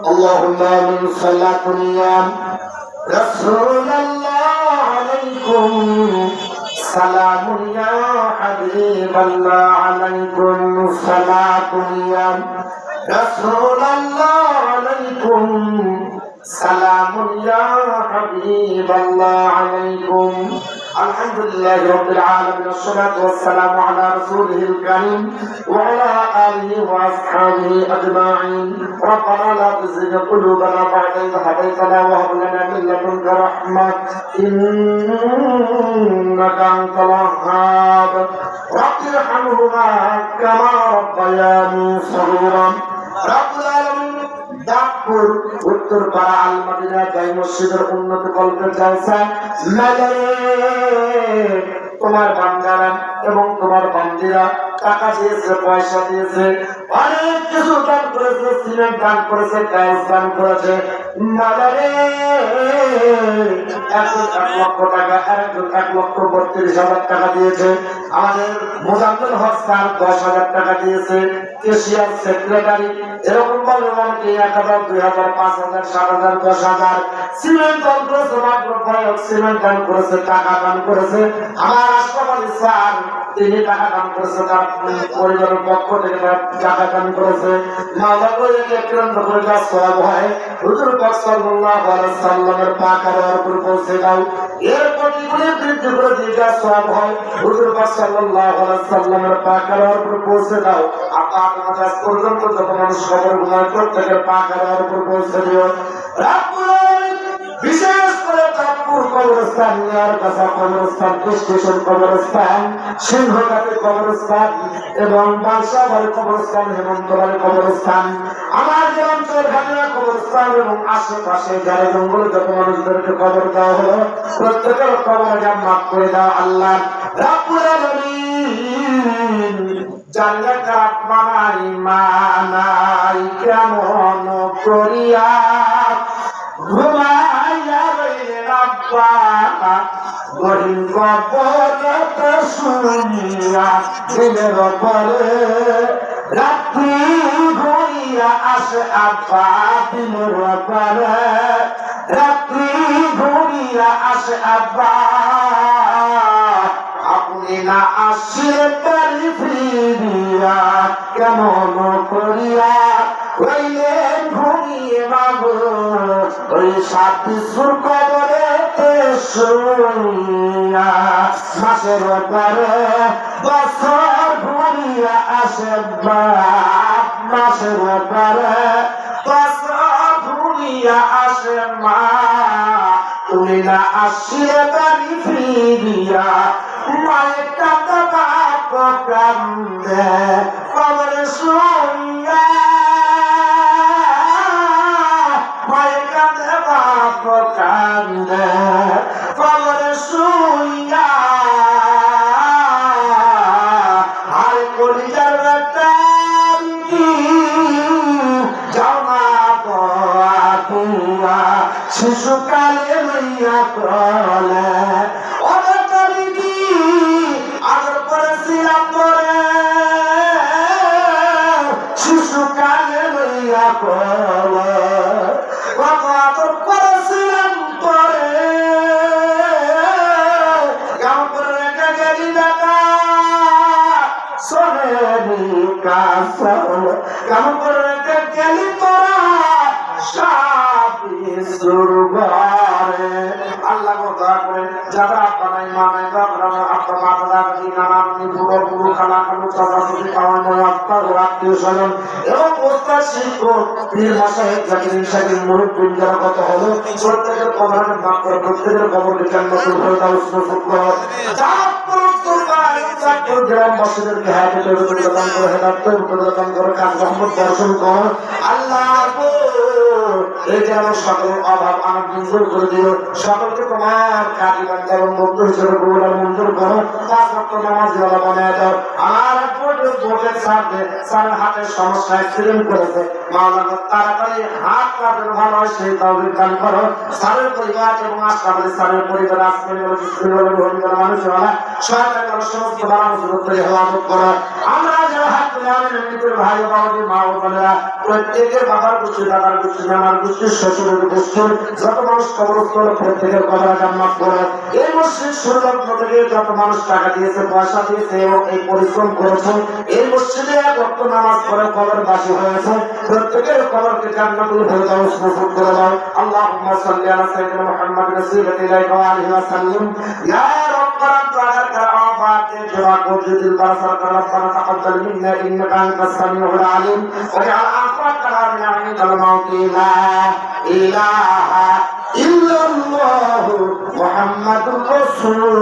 اللهم من صلاة رسول الله عليكم سلام يا حبيب الله عليكم صلاة يا رسول الله عليكم سلام يا حبيب الله عليكم الحمد لله رب العالمين والصلاة والسلام على رسوله الكريم وعلى آله وأصحابه أجمعين ربنا لا تزغ قلوبنا بعد إذ هديتنا وهب لنا من لدنك رحمة إنك أنت الوهاب رب ارحمهما كما ربياني صغيرا رب العالمين দাপুর উত্তরপাড়া আল Medina জাই মসজিদের উন্নত কল্পের জলসা মাদারে তোমার বান্দারা এবং তোমার বান্দিরা টাকা দিয়েছে পয়সা দিয়েছে অনেক কিছু দান করেছে সিমেন্ট দান করেছে টাইলস দান করেছে মাদারে একজন 1 লক্ষ টাকা আরেকজন 1,32,000 টাকা দিয়েছে আমাদের মোজাম্মেল হক স্যার 10,000 টাকা দিয়েছে কেশিয়ার সেক্রেটারি এরকম ভাবে অনেকে 1,000 2,000 5,000 7,000 10,000 সিমেন্ট দান করেছে মাত্র কয়েক সিমেন্ট দান করেছে টাকা দান করেছে আমার আশরাফ স্যার তিনি টাকা দান করেছে তার পরিবারের পক্ষ থেকে টাকা দান করেছে মাওলা করে কেন্দ্র করে যা সওয়াব হয় হুজুর পাক সাল্লাল্লাহু আলাইহি সাল্লামের পাক আওয়ার উপর পৌঁছে দাও এর প্রতিগুণে বৃদ্ধি করে দিয়ে যা সওয়াব হয় হুজুর পাক সাল্লাল্লাহু আলাইহি সাল্লামের পাক আওয়ার উপর পৌঁছে দাও আপনার কাছে পর্যন্ত যত মানুষ খবর ঘুমায় প্রত্যেকের পাক আওয়ার উপর পৌঁছে দিও রাব্বুল আলামিন বিশেষ করে চাঁদপুর কবরস্থান নিয়ার কাছা কবরস্থান স্টেশন কবরস্থান সিংহঘাটি কবরস্থান এবং বাদশাহবাড়ি কবরস্থান হেমন্তবাড়ি কবরস্থান আমার যে অঞ্চল ঘাটিয়া কবরস্থান এবং আশেপাশে যারা জঙ্গলে যত মানুষদেরকে কবর দেওয়া হলো প্রত্যেকের কবর জান্নাত করে দাও আল্লাহ রাব্বুল আলামিন জান্নাত বানাই মানাই কেমন করিয়া ঘুমাইয়া রইলে রাব্বা গরিব কবরত শুনিয়া দিলের পরে রাত্রি ঘুরিয়া আসে আব্বা দিলের পরে রাত্রি ঘুরিয়া আসে আব্বা আপনি না আসলে পারি ফিরিয়া কেমন করিয়া হইলেন ঘুমিয়ে বাবু ওই সাথী সুর কবরে শুইয়া মাসের পরে বছর ঘুরিয়া আসে বাপ মাসের পরে বছর ঘুরিয়া আসে মা তুমি না আসলে বাড়ি ফিরিয়া মায়ের কাঁদা বাপ কান্দে কবরে শুইয়া মায়ের কাঁদে বাপ কান্দে কবরে শুইয়া আর কলিজার বেটা যাও না বাবা শিশুকালে লইয়া কলে আদর করেছিলাম পরে শিশুকালে লইয়া কলে কত আদর করেছিলাম পরে কেমন করে রেখে গেলি দাদা সোনেরি কাছে কেমন করে রেখে গেলি তোরা আল্লাহ করে যারা আব্বা নাই মা নাই বাবা আব্বা মাতা দাদি নানা নানি বুড়ো বুড়ো খালা খালু চাচা চাচি খাওয়ানো আত্মীয় স্বজন এবং ওস্তাদ শিক্ষক পীর মাসাহেব জাকির সাকিব মুরব্বী যারা কত হলো প্রত্যেকের কবরের মাপ করে প্রত্যেকের কবরকে জান্নাতুল ফেরদাউস নসিব করো গ্রাম বাসীদেরকে হাতে দান করে হেদায়েত দান করে কাজ রহমত বর্ষণ কর আল্লাহ এই যেন সকল অভাব আমার মঞ্জুর করে দিও, সকলকে তোমার কাটিবান করো, বন্ধু হিসেবে কবুল মঞ্জুর করো, 5 ওয়াক্ত নামাজ ওয়ালা বানায় দাও। আমার ভোটের সাথে স্যারের হাতের সমস্যা অ্যাক্সিডেন্ট করেছে, মাওলানা তাড়াতাড়ি হাত কাটের ভালো হয় সেই তৌফিক দান করো। স্যারের পরিবার এবং আশরাফুল স্যারের পরিবার আজকের মানুষ সহায়তা করো, সমস্ত বালা মুসিবত থেকে হেফাজত করো। আমরা যারা হাত তুলে আমাদের ভাই বাবাজি মা ও বোনেরা প্রত্যেকের বাবার গোষ্ঠী, দাদার গোষ্ঠী, নানার গোষ্ঠী, শ্বশুরের গোষ্ঠীর যত মানুষ কবরস্থ হলো প্রত্যেকের কবর জান্নাত করো। এই মসজিদ সুরলগ্ন থেকে যত মানুষ টাকা দিয়েছে, পয়সা দিয়েছে এবং এই পরিশ্রম করেছে, এই মসজিদে রক্ত নামাজ পড়ে কবরবাসী হয়েছে, প্রত্যেকের কবরকে জান্নাতুল ফেরদাউস নসিব করে দাও। আল্লাহুম্মা সাল্লি আলা সাইয়্যিদিনা মুহাম্মাদ রাসূলিল্লাহি আলাইহি ওয়া আলিহি ওয়া সাল্লাম। ইয়া রাব্বানা তাআলা আবাতে দুআ কুজিল বারাকাত রাব্বানা তাকাব্বাল মিন্না ইন্নাকা আনতাস সামিউল আলিম ওয়াজআল আখিরা কালামিনা ইনদাল মাউতি লা ইলাহা ইল্লাল্লাহু মুহাম্মাদুর রাসূল।